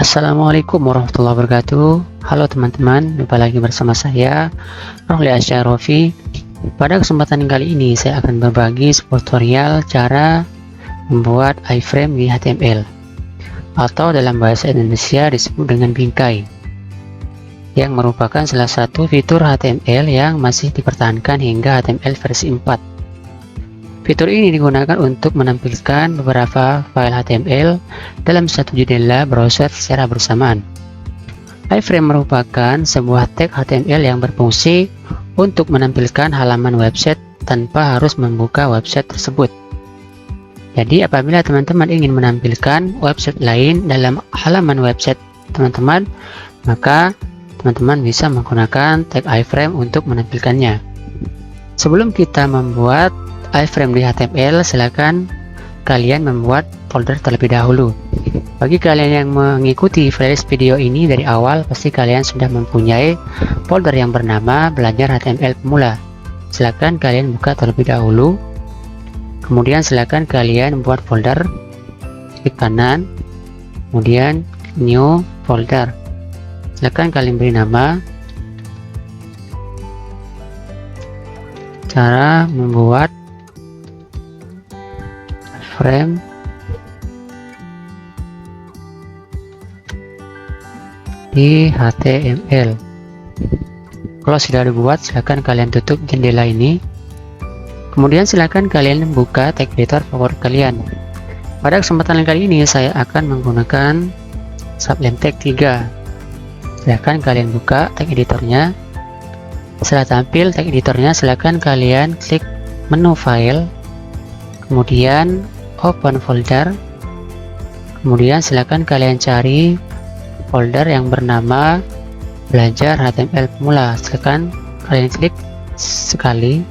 Assalamualaikum warahmatullahi wabarakatuh. Halo teman-teman, jumpa lagi bersama saya Rohli Asyarofi. Pada kesempatan kali ini saya akan berbagi sebuah tutorial cara membuat iframe di HTML atau dalam bahasa Indonesia disebut dengan bingkai, yang merupakan salah satu fitur HTML yang masih dipertahankan hingga HTML versi 4. Fitur ini digunakan untuk menampilkan beberapa file HTML dalam satu jendela browser secara bersamaan. Iframe merupakan sebuah tag HTML yang berfungsi untuk menampilkan halaman website tanpa harus membuka website tersebut. Jadi apabila teman-teman ingin menampilkan website lain dalam halaman website teman-teman, maka teman-teman bisa menggunakan tag iframe untuk menampilkannya. Sebelum kita membuat iframe di HTML, silakan kalian membuat folder terlebih dahulu. Bagi kalian yang mengikuti playlist video ini dari awal, pasti kalian sudah mempunyai folder yang bernama Belajar HTML Pemula. Silakan kalian buka terlebih dahulu. Kemudian silakan kalian membuat folder, klik kanan, kemudian new folder. Silakan kalian beri nama cara membuat frame di HTML. Kalau sudah dibuat, silakan kalian tutup jendela ini. Kemudian silakan kalian buka tag editor favorit kalian. Pada kesempatan kali ini saya akan menggunakan Sublime Text 3. Silakan kalian buka tag editornya. Setelah tampil tag editornya, silakan kalian klik menu file, kemudian open folder, kemudian silakan kalian cari folder yang bernama Belajar HTML Pemula. Silakan kalian klik sekali,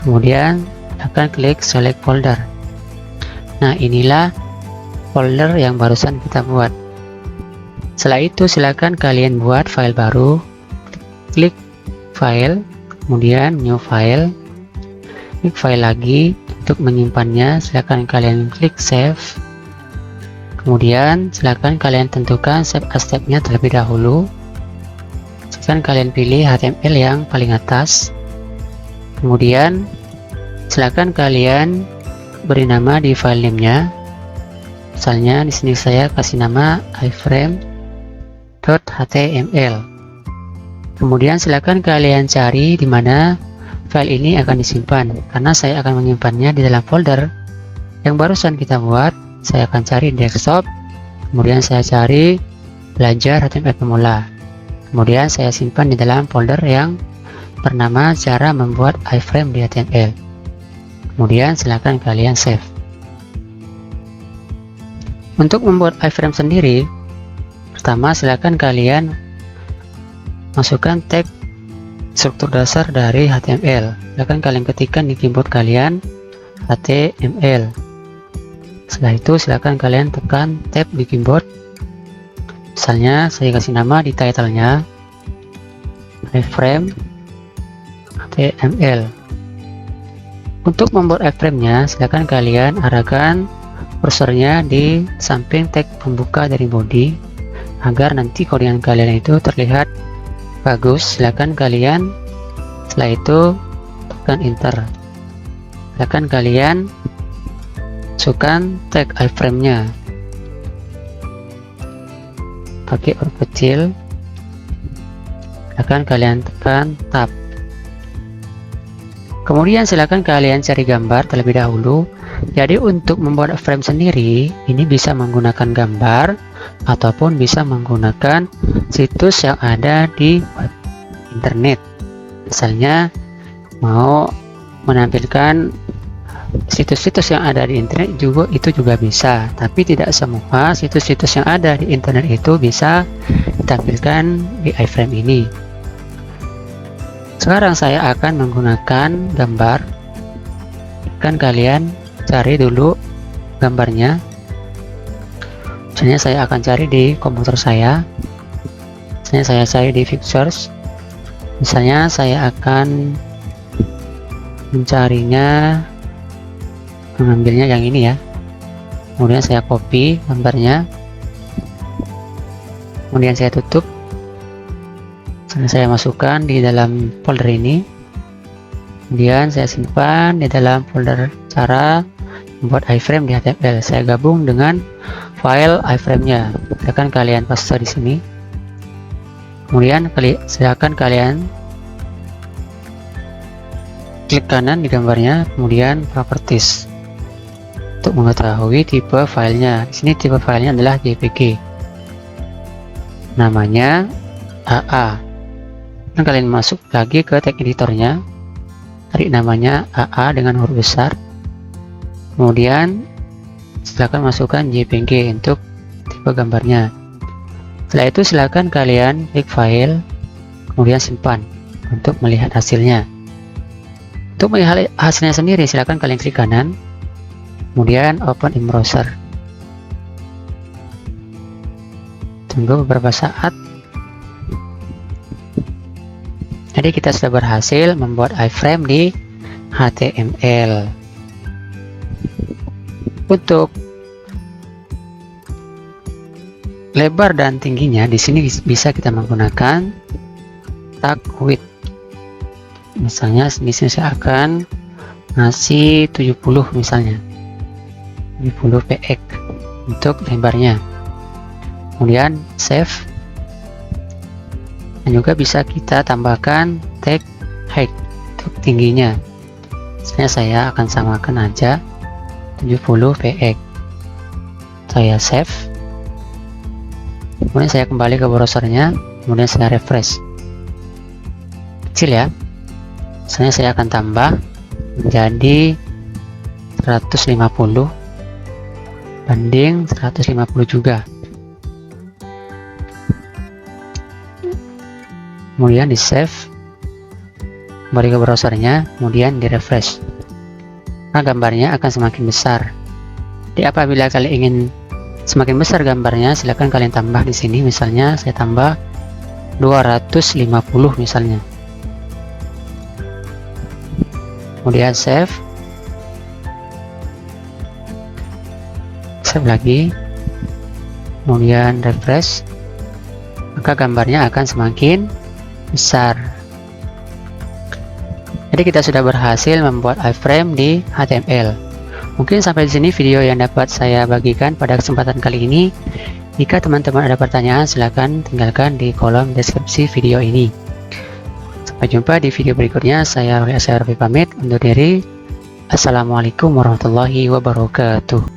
kemudian akan klik select folder. Nah, inilah folder yang barusan kita buat. Setelah itu silakan kalian buat file baru, klik file, kemudian new file, klik file lagi. Untuk menyimpannya, silakan kalian klik save. Kemudian silakan kalian tentukan save as tab-nya terlebih dahulu. Silakan kalian pilih HTML yang paling atas. Kemudian silakan kalian beri nama di file name-nya. Misalnya di sini saya kasih nama iframe.html. Kemudian silakan kalian cari di mana file ini akan disimpan, karena saya akan menyimpannya di dalam folder yang barusan kita buat. Saya akan cari desktop, kemudian saya cari Belajar HTML Pemula, kemudian saya simpan di dalam folder yang bernama cara membuat iframe di HTML. Kemudian silakan kalian save. Untuk membuat iframe sendiri, pertama silakan kalian masukkan tag struktur dasar dari HTML. Silakan kalian ketikkan di keyboard kalian HTML. Setelah itu silakan kalian tekan tab di keyboard. Misalnya saya kasih nama di title-nya iframe HTML. Untuk membuat iframe-nya, silakan kalian arahkan kursornya di samping tag pembuka dari body agar nanti kodian kalian itu terlihat bagus. Silakan kalian setelah itu tekan enter. Silakan kalian masukkan tag iframe-nya pakai huruf kecil. Silakan kalian tekan tab. Kemudian silakan kalian cari gambar terlebih dahulu. Jadi untuk membuat frame sendiri ini bisa menggunakan gambar ataupun bisa menggunakan situs yang ada di web internet. Misalnya mau menampilkan situs-situs yang ada di internet juga, itu juga bisa, tapi tidak semua situs-situs yang ada di internet itu bisa ditampilkan di iframe ini. Sekarang saya akan menggunakan gambar. Kan kalian cari dulu gambarnya. Misalnya saya akan cari di komputer saya. Misalnya saya cari di pictures. Misalnya saya akan mencarinya, mengambilnya yang ini ya. Kemudian saya copy gambarnya. kemudian saya tutup. Saya masukkan di dalam folder ini, kemudian saya simpan di dalam folder cara membuat iframe di HTML. Saya gabung dengan file iframe-nya. Silakan kalian paste di sini. Kemudian silakan kalian klik kanan di gambarnya, kemudian properties untuk mengetahui tipe filenya. Di sini tipe filenya adalah JPG. Namanya AA. Dan kalian masuk lagi ke tag editornya, tarik namanya AA dengan huruf besar, kemudian silakan masukkan JPG untuk tipe gambarnya. Setelah itu silakan kalian klik file, kemudian simpan untuk melihat hasilnya. Untuk melihat hasilnya sendiri silakan kalian klik kanan, kemudian open in browser. Tunggu beberapa saat. Jadi kita sudah berhasil membuat iframe di HTML. Untuk lebar dan tingginya di sini bisa kita menggunakan tag width. Misalnya di sini saya akan ngasih 70 misalnya. 70 px untuk lebarnya. Kemudian save. Dan juga bisa kita tambahkan tag height untuk tingginya. Misalnya saya akan samakan aja 70 px. Saya save. Kemudian saya kembali ke browsernya, kemudian saya refresh. Kecil ya. Misalnya saya akan tambah menjadi 150 banding 150 juga. Kemudian di save, kembali ke browsernya, kemudian di refresh. Nah, gambarnya akan semakin besar. Jadi apabila kalian ingin semakin besar gambarnya, silakan kalian tambah di sini. Misalnya saya tambah 250 misalnya. Kemudian save lagi, kemudian refresh, maka gambarnya akan semakin besar. Jadi kita sudah berhasil membuat iframe di HTML. Mungkin sampai di sini video yang dapat saya bagikan pada kesempatan kali ini. Jika teman-teman ada pertanyaan, silakan tinggalkan di kolom deskripsi video ini. Sampai jumpa di video berikutnya. Saya Roli Asyarafi pamit undur diri. Assalamualaikum warahmatullahi wabarakatuh.